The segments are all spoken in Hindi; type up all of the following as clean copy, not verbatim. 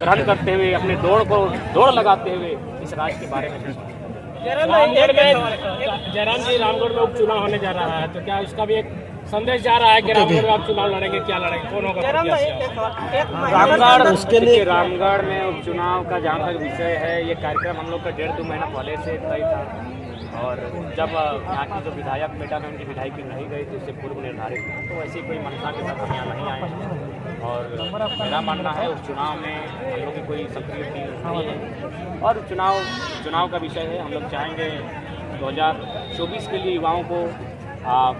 ग्रहण करते हुए अपने दौड़ लगाते हुए इस राज्य के बारे में जयराम जी, रामगढ़ में उपचुनाव होने जा रहा है, तो क्या उसका भी एक संदेश जा रहा है कि रामगढ़ में आप चुनाव लड़ेंगे? क्या लड़ेंगे, कौन होगा? रामगढ़ उसके लिए रामगढ़ में उपचुनाव का जहाँ तक विषय है, ये कार्यक्रम हम लोग का 1.5-2 महीना पहले से तय था। और जब यहाँ की जो विधायक बेटा में उनकी विधायकी नहीं गई तो उससे पूर्व निर्धारित था, तो ऐसी कोई मंशा के साथ हम यहाँ नहीं आए हैं। और मेरा मानना है उपचुनाव में हम लोग की कोई सक्रिय टीम नहीं है। और चुनाव का विषय है, हम लोग चाहेंगे 2024 के लिए युवाओं को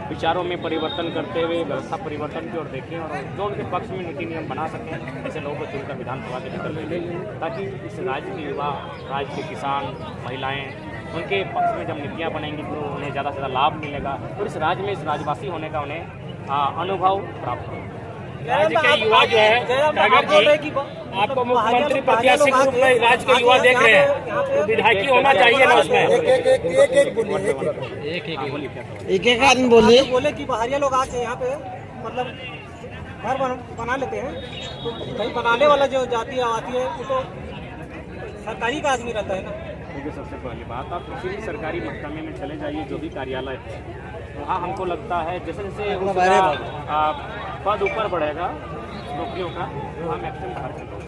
विचारों में परिवर्तन करते हुए व्यवस्था परिवर्तन की ओर देखें और जो उनके पक्ष में नीति नियम बना सकें, ऐसे लोगों को चुनकर विधानसभा के भीतर भेजें, ताकि इस राज्य के युवा, राज्य के किसान, महिलाएं, उनके पक्ष में जब नीतियाँ बनेंगी तो उन्हें ज़्यादा से ज़्यादा लाभ मिलेगा और इस राज्य में इस राज्यवासी होने का उन्हें अनुभव प्राप्त होगा। राज्य के युवा जो है टाइगर जी, आपको मुख्यमंत्री प्रत्याशी के रूप में राज्य के युवा देख रहे हैं, तो विधायकी होना चाहिए ना उसमें? एक आदमी बोले कि बाहरिया लोग आके यहाँ पे मतलब घर बना लेते हैं, तो कहीं बनाने वाला जो जाति आती है वो तो सरकारी का आदमी रहता है ना। क्योंकि सबसे पहली बात, आप किसी भी सरकारी महकमे में चले जाइए, जो भी कार्यालय है, वहाँ हमको लगता है जैसे जैसे उसका पद ऊपर बढ़ेगा नौकरियों का, वहाँ मैक्सिमम बाहर के लोग,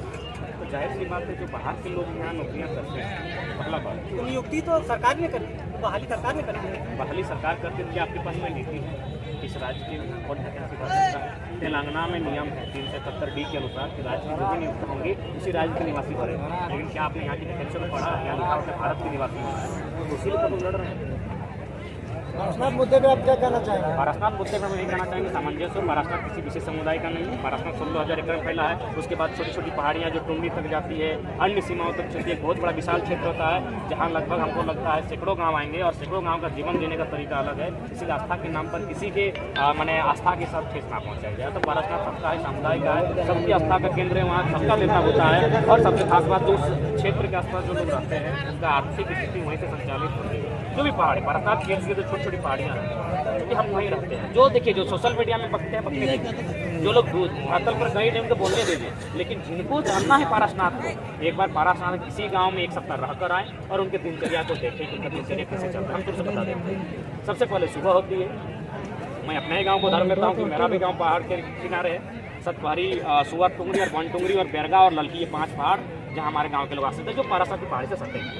तो जाहिर सी बात है जो बाहर के लोग यहाँ नौकरियाँ करते हैं, पहला बात तो नियुक्ति तो सरकार ने करती है, बहाली सरकार ने करती है। बहाली सरकार करती है, आपके पास में नीति है इस राज्य के और वैकेंसी भर सकता है। तेलंगाना में नियम है 377D के अनुसार कि राज्य में जो भी नियुक्त होंगे उसी राज्य के निवासी भरेगा। लेकिन क्या आपने यहाँ की वैकेंसी में पढ़ा, यहाँ लिखा होता है भारत के निवासी होना है, तो उसी लिए तो लड़ रहे हैं। पारसनाथ मुद्दे पे आप क्या कहना चाहेंगे? पारसनाथ मुद्दे पर हम यही कहना चाहेंगे, सामंजस्य हो। पारसनाथ किसी विशेष समुदाय का नहीं है। पारसनाथ 16,000 एकड़ में फैला है। उसके बाद छोटी छोटी पहाड़ियाँ जो टुंडी तक जाती है, अन्य सीमाओं तक चलती है। एक बहुत बड़ा विशाल क्षेत्र होता है जहाँ लगभग हमको लगता है सैकड़ों गाँव आएंगे और सैकड़ों गाँव का जीवन देने का तरीका अलग है। इसलिए आस्था के नाम पर किसी के मैंने आस्था के साथ ठेस ना पहुँचाया जाए। तो पारसनाथ सबका है, समुदाय का है, सबकी आस्था का केंद्र है, वहाँ सबका नेता होता है। और सबसे खास बात, जो उस क्षेत्र के आसपास जो लोग रहते हैं उनका आर्थिक स्थिति वहीं से संचालित होती है। जो भी पहाड़ी पारसनाथ क्षेत्र की जो छोटी छोटी पहाड़ियाँ हैं, क्योंकि हम वहीं रहते हैं। जो देखिए, जो सोशल मीडिया में बकते हैं बकते, जो लोग धरातल पर गए नहीं उनको बोलने दीजिए, लेकिन जिनको जानना है पारसनाथ को, एक बार पारसनाथ किसी गांव में एक सप्ताह रहकर आए और उनके दिनचर्या को देखें कि उनका दिनचर्या कैसे चलता है। हम तुमसे बता देते हैं, सबसे पहले सुबह होती है। मैं अपने ही गाँव को उदाहरण देता हूँ कि मेरा भी गाँव पहाड़ के किनारे है। सतपहरी, सुअर टुंगरी और बनटुंगरी और बेरगा और ललकी, ये 5 पहाड़ जहाँ हमारे गाँव के लोग आ सकते हैं, जो पारसनाथ की पहाड़ी से सटे हैं।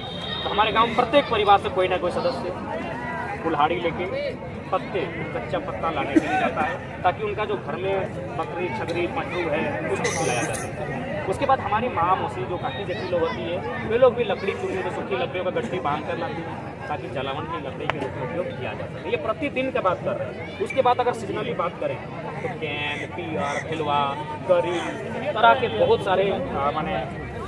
तो हमारे गाँव में प्रत्येक परिवार से कोई ना कोई सदस्य कुल्हाड़ी लेके पत्ते, कच्चा पत्ता लाने के लिए जाता है, ताकि उनका जो घर में बकरी, छगरी, पटरू है उसको खिलाया जा सके। उसके बाद हमारी माँ मौसी जो काफ़ी जैसी लोग होती है, वे लोग भी लकड़ी चुनने में सूखी लकड़ियों का गट्टी बांध कर लाती है, ताकि जलावन की लकड़ी के रूप में उपयोग किया जा सके। ये प्रतिदिन का बात कर रहे हैं। उसके बाद अगर सीजनली बात करें तो कैन, पियर, भिलवा, करी, तरह के बहुत सारे माने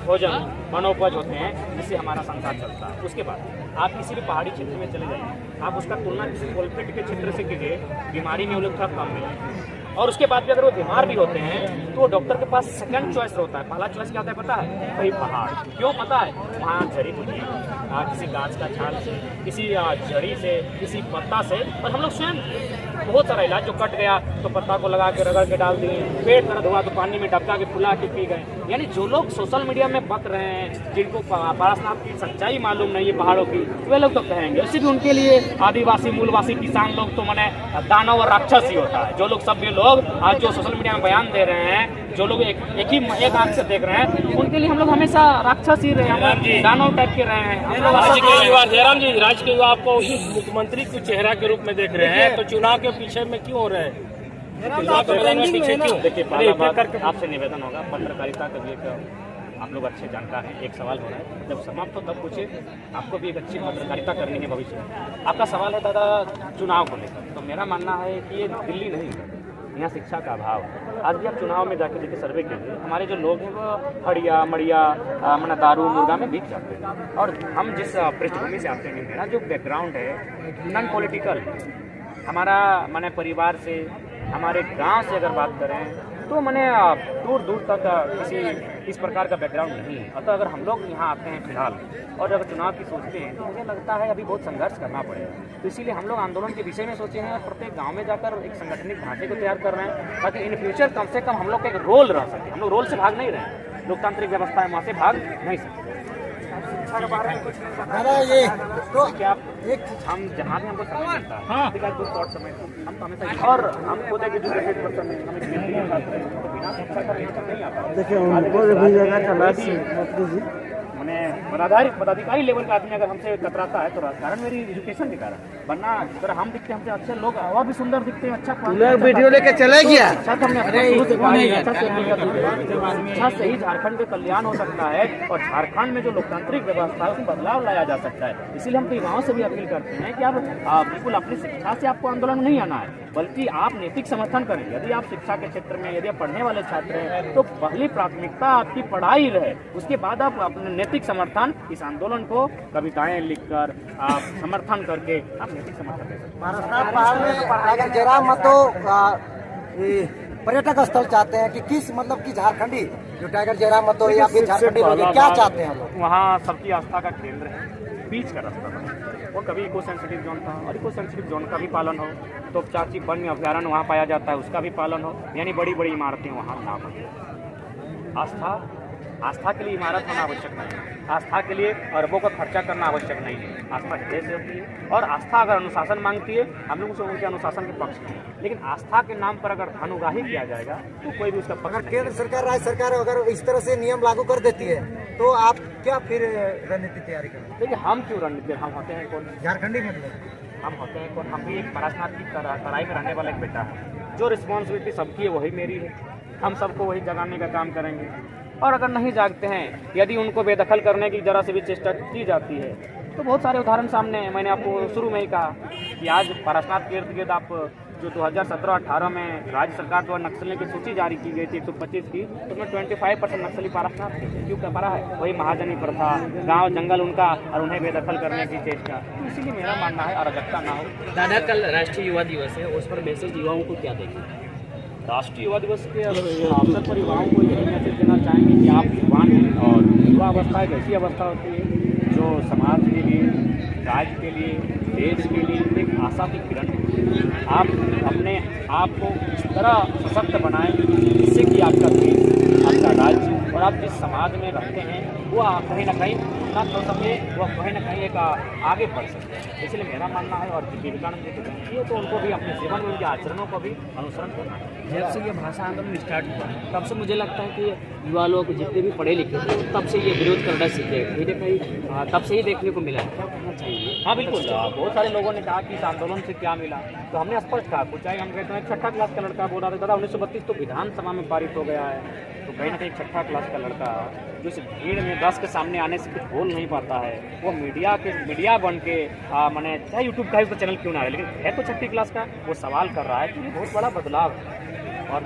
भोजन वनोपज होते हैं जिससे हमारा संसार चलता है। उसके बाद आप किसी भी पहाड़ी क्षेत्र में चले जाइए, आप उसका तुलना किसी कोलफील्ड के क्षेत्र से कीजिए, बीमारी में वो लोग थोड़ा कम मिलेंगे। और उसके बाद भी अगर वो बीमार भी होते हैं तो वो डॉक्टर के पास सेकंड चॉइस होता है। पहला चॉइस क्या होता है पता है? भाई पहाड़। क्यों पता है? वहाँ जड़ी बूटी, किसी गाछ का छाल से, किसी जड़ी से, किसी पत्ता से, और हम लोग स्वयं बहुत सारा इलाज, जो कट गया तो पत्ता को लगा के रगड़ के डाल दिए, पेट दर्द हुआ तो पानी में डबका के फुला के पी गए। यानी जो लोग सोशल मीडिया में बक रहे हैं, जिनको पारसनाथ की सच्चाई मालूम नहीं है पहाड़ों की, वे लोग तो कहेंगे। उससे भी उनके लिए आदिवासी, मूलवासी, किसान लोग तो मैंने दानव और राक्षस ही होता है। जो लोग सभ्य लोग आज जो सोशल मीडिया में बयान दे रहे हैं, जो लोग एक आंख से देख रहे हैं, उनके लिए हम लोग हमेशा राक्षस ही रहे हैं, दानव टाइप के रहे हैं। राज्य के युवा, जयराम जी, राज्य के युवा आपको मुख्यमंत्री को चेहरा के रूप में देख रहे हैं, तो चुनाव के पीछे में क्यों हो रहे हैं? पीछे क्यों? देखिए, पहला बात आपसे निवेदन होगा, पत्रकारिता का भी आप लोग अच्छे जानकार हैं। एक सवाल हो रहा है, जब समाप्त हो तब पूछिए। आपको भी एक अच्छी पत्रकारिता करनी है भविष्य में। आपका सवाल है दादा चुनाव को लेकर, तो मेरा मानना है कि ये दिल्ली नहीं है, यहाँ शिक्षा का अभाव है। आज भी आप चुनाव में जाके देखिए, सर्वे के लिए हमारे जो लोग हैं वो हड़िया मड़िया मना दारू मुर्गा में बिक जाते हैं। और हम जिस पृष्ठभूमि से आते हैं, मेरा जो बैकग्राउंड है नॉन पॉलिटिकल, हमारा मैंने परिवार से, हमारे गांव से अगर बात करें तो मैंने दूर दूर तक किसी इस प्रकार का बैकग्राउंड नहीं है। अतः अगर हम लोग यहाँ आते हैं फिलहाल और अगर चुनाव की सोचते हैं तो मुझे लगता है अभी बहुत संघर्ष करना पड़ेगा। तो इसीलिए हम लोग आंदोलन के विषय में सोचे हैं और प्रत्येक गांव में जाकर एक संगठनिक ढांचे को तैयार कर रहे हैं, ताकि इन फ्यूचर कम से कम हम लोग का एक रोल रह सके। हम लोग रोल से भाग नहीं रहे हैं, लोकतांत्रिक व्यवस्था है, वहाँ से भाग नहीं सकते। शिक्षा के बारे में कुछ दादा ये तो क्या एक हम जहाँ भी हमको समय मिलता है दो शॉर्ट समय हम तो हमेशा, और हम खुद एक एजुकेटेड पर्सन है, हमें हिंदी के साथ तो बिना शिक्षा का यहाँ नहीं आता। देखिए उनको भी जगह चला जी मैंने पदाधिकारी लेवल का आदमी अगर हमसे कतराता है तो कारण मेरी एजुकेशन के कारण, वरना अगर हम दिखते हैं हमसे अच्छे लोग और भी सुंदर दिखते हैं, अच्छा लोग वीडियो लेके चले गया। शिक्षा से ही झारखंड के कल्याण हो सकता है और झारखंड में जो लोकतांत्रिक व्यवस्था है उसमें बदलाव लाया जा सकता है। इसीलिए हम तो युवाओं से भी अपील करते हैं कि आप बिल्कुल अपनी शिक्षा से आपको आंदोलन में नहीं आना है, बल्कि आप नैतिक समर्थन करें। यदि आप शिक्षा के क्षेत्र में यदि आप पढ़ने वाले छात्र हैं तो पहली प्राथमिकता आपकी पढ़ाई रहे, उसके बाद आप अपने नैतिक समर्थन इस आंदोलन को कविताएं लिखकर आप समर्थन करके आप नैतिक समर्थन दे सकते अगर जरा मतो पर्यटक स्थल चाहते हैं कि किस मतलब कि झारखंडी जो टाइगर जरा मतो या फिर झारखंडी लोग क्या चाहते हैं लोग? वहाँ सबकी आस्था का केंद्र है, बीच का रास्ता था, वो कभी इको सेंसिटिव जोन था और इको सेंसिटिव जोन का भी पालन हो, तो चाची वन्य अभ्यारण्य वहाँ पाया जाता है उसका भी पालन हो, यानी बड़ी बड़ी इमारतें वहाँ ना बने। आस्था के लिए इमारत होना आवश्यक नहीं है, आस्था के लिए अरबों का खर्चा करना आवश्यक नहीं है। आस्था हृदय से होती है और आस्था अगर अनुशासन मांगती है, हम लोग उसे उनके अनुशासन के पक्ष में हैं, लेकिन आस्था के नाम पर अगर धनुगाही किया जाएगा तो कोई भी उसका पक्ष नहीं। केंद्र सरकार राज्य सरकार अगर इस तरह से नियम लागू कर देती है तो आप क्या फिर रणनीति तैयारी करेंगे? देखिए हम क्यों रणनीति, हम होते हैं कौन? झारखंडी मतलब हम होते हैं कौन? हम भी एक पारसनाथ की तराई में रहने वाला एक बेटा है। जो रिस्पॉन्सिबिलिटी सबकी है वही मेरी है, हम सबको वही जगाने का काम करेंगे। और अगर नहीं जागते हैं, यदि उनको बेदखल करने की जरा से भी चेष्टा की जाती है तो बहुत सारे उदाहरण सामने हैं। मैंने आपको शुरू में ही कहा कि आज पारसनाथ के इर्द गिर्द आप जो 2017-18 में राज्य सरकार द्वारा नक्सलियों की सूची जारी की गई थी 125 की, तो उसमें 25% नक्सली पारसनाथ थे। क्यों कर पा रहा है? वही महाजनी प्रथा, गांव जंगल उनका और उन्हें बेदखल करने की चेष्टा। तो इसीलिए मेरा मानना है अराजकता ना हो। दादा कल राष्ट्रीय युवा दिवस है, उस पर मैसेज युवाओं को क्या देंगे? राष्ट्रीय युवा दिवस के अवसर पर युवाओं को यही मैसेज देना चाहेंगे कि आप युवा हैं और युवा अवस्था एक ऐसी अवस्था होती है जो समाज के लिए, राज्य के लिए, देश के लिए एक आशा की किरण है। आप अपने आप को इस तरह सशक्त बनाएं जिससे कि आपका देश, आपका राज्य और आप जिस समाज में रहते हैं वो कहीं ना कहीं उन्नत हो सके, वो कहीं ना कहीं एक आगे बढ़ सके। इसलिए मेरा मानना है और विवेकानंद जी की जयंती है तो उनको भी अपने जीवन में उनके आचरणों को भी अनुसरण करना है। जब से ये भाषा आंदोलन स्टार्ट हुआ तब से मुझे लगता है कि युवा लोग जितने भी पढ़े लिखे थे तब से ये विरोध करना सीखे, कहीं ना कहीं तब से ही देखने को मिला है। क्या करना चाहिए? हाँ बिल्कुल, बहुत सारे लोगों ने कहा कि इस आंदोलन से क्या मिला, तो हमने स्पष्ट कहा। कुछ चाहे हम कहते हैं 6ठा क्लास का लड़का बोल रहा था दादा 1932 तो विधानसभा में पारित हो गया है, तो कहीं ना कहीं 6ठा क्लास का लड़का जो इस भीड़ में 10 के सामने आने से कुछ बोल नहीं पाता है, वो मीडिया बन के मैंने चाहे यूट्यूब का ही चैनल क्यों ना है, लेकिन है तो 6ठी क्लास का, वो सवाल कर रहा है कि ये बहुत बड़ा बदलाव है। और